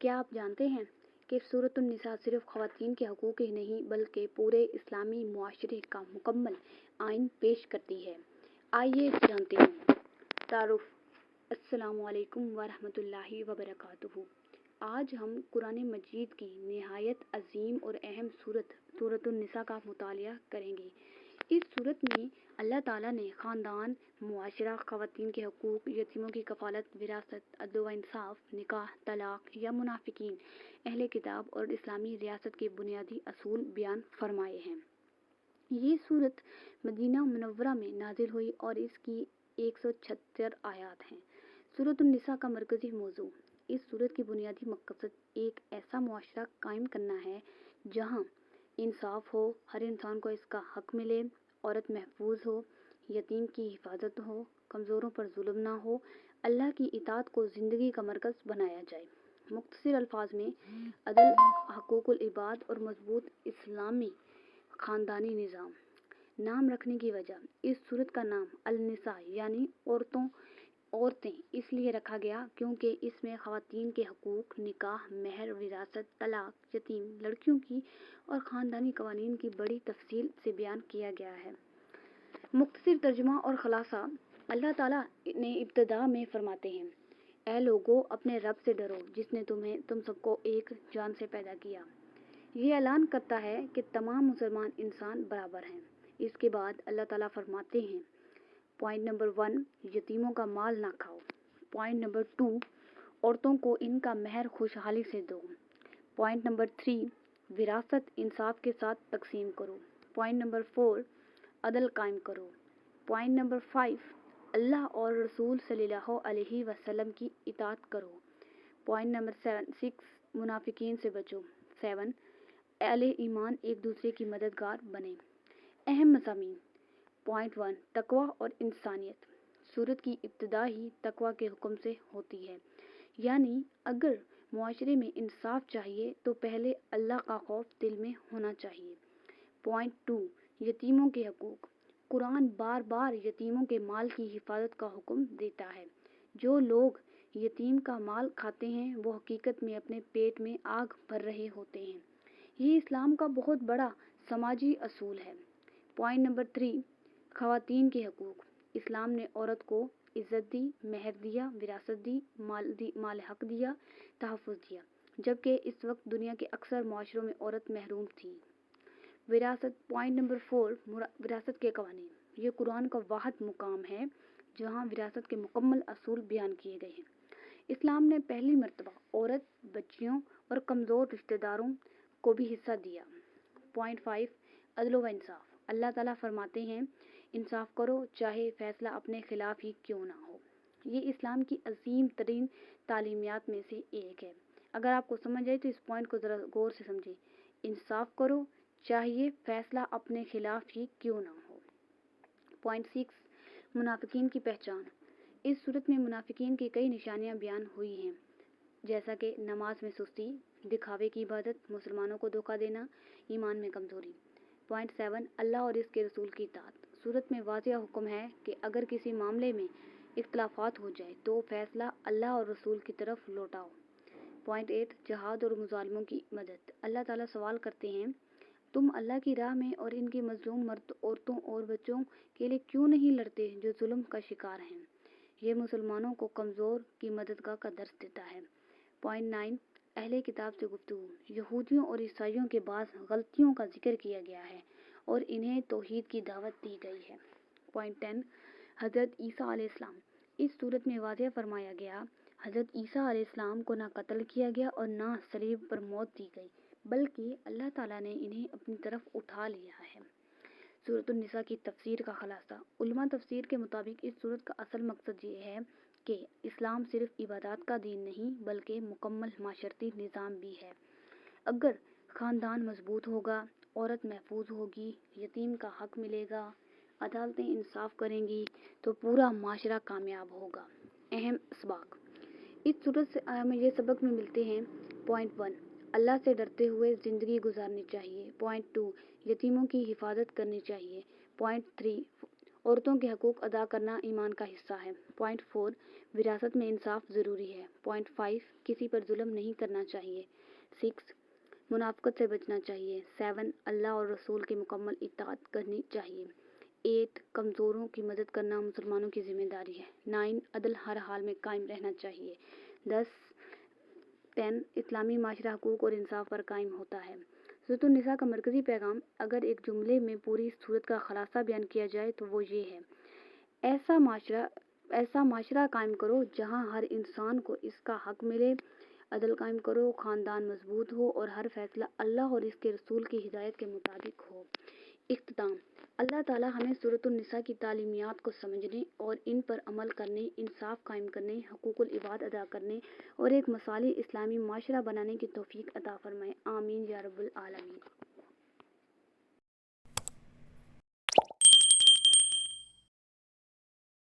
کیا آپ جانتے ہیں کہ سورۃ النساء صرف خواتین کے حقوق ہی نہیں بلکہ پورے اسلامی معاشرے کا مکمل آئین پیش کرتی ہے؟ آئیے جانتے ہیں۔ تعارف۔ السلام علیکم ورحمۃ اللہ وبرکاتہ۔ آج ہم قرآن مجید کی نہایت عظیم اور اہم سورۃ النساء کا مطالعہ کریں گے۔ اس سورت میں اللہ تعالیٰ نے خاندان، معاشرہ، خواتین کے حقوق، یتیموں کی کفالت، وراثت، عدل و انصاف، نکاح، طلاق یا منافقین، اہل کتاب اور اسلامی ریاست کے بنیادی اصول بیان فرمائے ہیں۔ یہ سورت مدینہ منورہ میں نازل ہوئی اور اس کی 176 آیات ہیں۔ سورۃ النساء کا مرکزی موضوع۔ اس سورت کی بنیادی مقصد ایک ایسا معاشرہ قائم کرنا ہے جہاں انصاف ہو، ہر انسان کو اس کا حق ملے، عورت محفوظ ہو، یتیم کی حفاظت ہو، کمزوروں پر ظلم نہ ہو، اللہ کی اطاعت کو زندگی کا مرکز بنایا جائے۔ مختصر الفاظ میں عدل، حقوق العباد اور مضبوط اسلامی خاندانی نظام۔ نام رکھنے کی وجہ۔ اس سورت کا نام النساء یعنی عورتیں اس لیے رکھا گیا کیونکہ اس میں خواتین کے حقوق، نکاح، مہر، وراثت، طلاق، یتیم لڑکیوں کی اور خاندانی قوانین کی بڑی تفصیل سے بیان کیا گیا ہے۔ مختصر ترجمہ اور خلاصہ۔ اللہ تعالیٰ نے ابتدا میں فرماتے ہیں: اے لوگو، اپنے رب سے ڈرو جس نے تم سب کو ایک جان سے پیدا کیا۔ یہ اعلان کرتا ہے کہ تمام مسلمان انسان برابر ہیں۔ اس کے بعد اللہ تعالیٰ فرماتے ہیں: پوائنٹ نمبر 1، یتیموں کا مال نہ کھاؤ۔ پوائنٹ نمبر 2، عورتوں کو ان کا مہر خوشحالی سے دو۔ پوائنٹ نمبر 3، وراثت انصاف کے ساتھ تقسیم کرو۔ پوائنٹ نمبر 4، عدل قائم کرو۔ پوائنٹ نمبر 5، اللہ اور رسول صلی اللہ علیہ وسلم کی اطاعت کرو۔ پوائنٹ نمبر 6، منافقین سے بچو۔ 7، اہل ایمان ایک دوسرے کی مددگار بنیں۔ اہم مضامین۔ پوائنٹ 1، تقوی اور انسانیت۔ سورت کی ابتدا ہی تقوی کے حکم سے ہوتی ہے، یعنی اگر معاشرے میں انصاف چاہیے تو پہلے اللہ کا خوف دل میں ہونا چاہیے۔ پوائنٹ 2، یتیموں کے حقوق۔ قرآن بار بار یتیموں کے مال کی حفاظت کا حکم دیتا ہے۔ جو لوگ یتیم کا مال کھاتے ہیں وہ حقیقت میں اپنے پیٹ میں آگ بھر رہے ہوتے ہیں۔ یہ اسلام کا بہت بڑا سماجی اصول ہے۔ پوائنٹ نمبر 3، خواتین کے حقوق۔ اسلام نے عورت کو عزت دی، مہر دیا، وراثت دی، مال حق دیا، تحفظ دیا، جبکہ اس وقت دنیا کے اکثر معاشروں میں عورت محروم تھی۔ وراثت۔ پوائنٹ نمبر 4، وراثت کے قوانین۔ یہ قرآن کا واحد مقام ہے جہاں وراثت کے مکمل اصول بیان کیے گئے ہیں۔ اسلام نے پہلی مرتبہ عورت، بچیوں اور کمزور رشتہ داروں کو بھی حصہ دیا۔ پوائنٹ 5، عدل و انصاف۔ اللہ تعالیٰ فرماتے ہیں: انصاف کرو چاہے فیصلہ اپنے خلاف ہی کیوں نہ ہو۔ یہ اسلام کی عظیم ترین تعلیمات میں سے ایک ہے۔ اگر آپ کو سمجھ آئے تو اس پوائنٹ کو ذرا غور سے سمجھیں۔ انصاف کرو چاہیے فیصلہ اپنے خلاف ہی کیوں نہ ہو۔ پوائنٹ 6، منافقین کی پہچان۔ اس صورت میں منافقین کی کئی نشانیاں بیان ہوئی ہیں، جیسا کہ نماز میں سستی، دکھاوے کی عبادت، مسلمانوں کو دھوکہ دینا، ایمان میں کمزوری۔ پوائنٹ 7، اللہ اور اس کے رسول کی اطاعت۔ صورت میں واضح حکم ہے کہ اگر کسی معاملے میں اختلافات ہو جائے تو فیصلہ اللہ اور رسول کی طرف لوٹاؤ۔ پوائنٹ 8، جہاد اور مظالموں کی مدد۔ اللہ تعالیٰ سوال کرتے ہیں: تم اللہ کی راہ میں اور ان کے مظلوم مرد، عورتوں اور بچوں کے لیے کیوں نہیں لڑتے جو ظلم کا شکار ہیں؟ یہ مسلمانوں کو کمزور کی مددگاہ کا درس دیتا ہے۔ پوائنٹ 9، اہل کتاب سے گفتگو۔ یہودیوں اور عیسائیوں کے بعض غلطیوں کا ذکر کیا گیا ہے اور انہیں توحید کی دعوت دی گئی ہے۔ پوائنٹ 10، حضرت عیسیٰ علیہ السلام۔ اس صورت میں واضح فرمایا گیا: حضرت عیسیٰ علیہ السلام کو نہ قتل کیا گیا اور نہ صلیب پر موت دی گئی، بلکہ اللہ تعالیٰ نے انہیں اپنی طرف اٹھا لیا ہے۔ سورۃ النساء کی تفسیر کا خلاصہ۔ علماء تفسیر کے مطابق اس سورت کا اصل مقصد یہ ہے کہ اسلام صرف عبادات کا دین نہیں بلکہ مکمل معاشرتی نظام بھی ہے۔ اگر خاندان مضبوط ہوگا، عورت محفوظ ہوگی، یتیم کا حق ملے گا، عدالتیں انصاف کریں گی تو پورا معاشرہ کامیاب ہوگا۔ اہم اسباق۔ اس صورت سے ہمیں یہ سبق میں ملتے ہیں: پوائنٹ 1، اللہ سے ڈرتے ہوئے زندگی گزارنی چاہیے۔ پوائنٹ 2، یتیموں کی حفاظت کرنی چاہیے۔ پوائنٹ 3، عورتوں کے حقوق ادا کرنا ایمان کا حصہ ہے۔ پوائنٹ 4 وراثت میں انصاف ضروری ہے۔ پوائنٹ 5 کسی پر ظلم نہیں کرنا چاہیے۔ 6 منافقت سے بچنا چاہیے۔ 7 اللہ اور رسول کی مکمل اطاعت کرنی چاہیے۔ 8 کمزوروں کی مدد کرنا مسلمانوں کی ذمہ داری ہے۔ 9 عدل ہر حال میں قائم رہنا چاہیے۔ 10 اسلامی معاشرہ حقوق اور انصاف پر قائم ہوتا ہے۔ سورۃ النساء کا مرکزی پیغام اگر ایک جملے میں پوری سورت کا خلاصہ بیان کیا جائے تو وہ یہ ہے: ایسا معاشرہ قائم کرو جہاں ہر انسان کو اس کا حق ملے، عدل قائم کرو، خاندان مضبوط ہو اور ہر فیصلہ اللہ اور اس کے رسول کی ہدایت کے مطابق ہو۔ اختتام: اللہ تعالی ہمیں سورۃ النساء کی تعلیمات کو سمجھنے اور ان پر عمل کرنے، انصاف قائم کرنے، حقوق العباد ادا کرنے اور ایک مثالی اسلامی معاشرہ بنانے کی توفیق عطا فرمائے۔ آمین یا رب العالمین۔